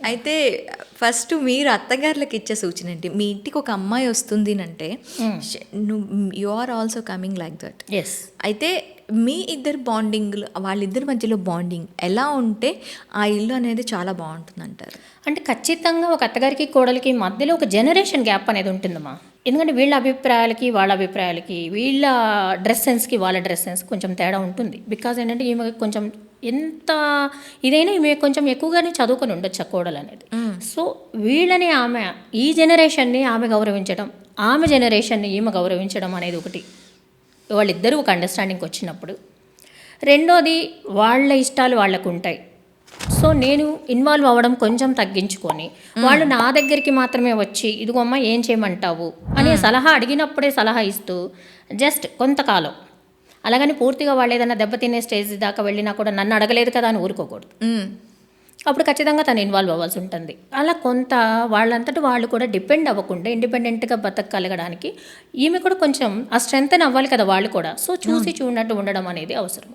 అయితే ఫస్ట్ మీరు అత్తగారులకు ఇచ్చే సూచన ఏంటి? మీ ఇంటికి ఒక అమ్మాయి వస్తుంది అంటే you are also coming like that. Yes. అయితే మీ ఇద్దరు బాండింగ్, వాళ్ళిద్దరి మధ్యలో బాండింగ్ ఎలా ఉంటే ఆ ఇల్లు అనేది చాలా బాగుంటుంది అంటారు? అంటే ఖచ్చితంగా ఒక అత్తగారికి కోడలికి మధ్యలో ఒక జనరేషన్ గ్యాప్ అనేది ఉంటుందమ్మా. ఎందుకంటే వీళ్ళ అభిప్రాయాలకి వాళ్ళ అభిప్రాయాలకి, వీళ్ళ డ్రెస్ సెన్స్కి వాళ్ళ డ్రెస్ సెన్స్ కొంచెం తేడా ఉంటుంది. బికాజ్ ఏంటంటే ఈమె కొంచెం ఎంత ఇదైనా ఈమె కొంచెం ఎక్కువగానే చదువుకొని ఉండొచ్చు ఆ కోడలు అనేది. సో వీళ్ళని ఆమె ఈ జనరేషన్ని ఆమె గౌరవించడం, ఆమె జనరేషన్ని ఈమె గౌరవించడం అనేది ఒకటి, వాళ్ళిద్దరూ ఒక అండర్స్టాండింగ్కి వచ్చినప్పుడు. రెండోది వాళ్ళ ఇష్టాలు వాళ్ళకు ఉంటాయి. సో నేను ఇన్వాల్వ్ అవ్వడం కొంచెం తగ్గించుకొని వాళ్ళు నా దగ్గరికి మాత్రమే వచ్చి ఇదిగో అమ్మ ఏం చేయమంటావు అనే సలహా అడిగినప్పుడే సలహా ఇస్తూ జస్ట్ కొంతకాలం, అలాగని పూర్తిగా వాళ్ళు ఏదైనా దెబ్బతినే స్టేజ్ దాకా వెళ్ళినా కూడా నన్ను అడగలేదు కదా అని ఊరుకోకూడదు. అప్పుడు ఖచ్చితంగా తను ఇన్వాల్వ్ అవ్వాల్సి ఉంటుంది. అలా కొంత వాళ్ళంతటి వాళ్ళు కూడా డిపెండ్ అవ్వకుండా ఇండిపెండెంట్గా బతకగలగడానికి ఈమె కూడా కొంచెం ఆ స్ట్రెంగ్త్ అవ్వాలి కదా వాళ్ళు కూడా. సో చూసి చూడనట్టు ఉండడం అనేది అవసరం.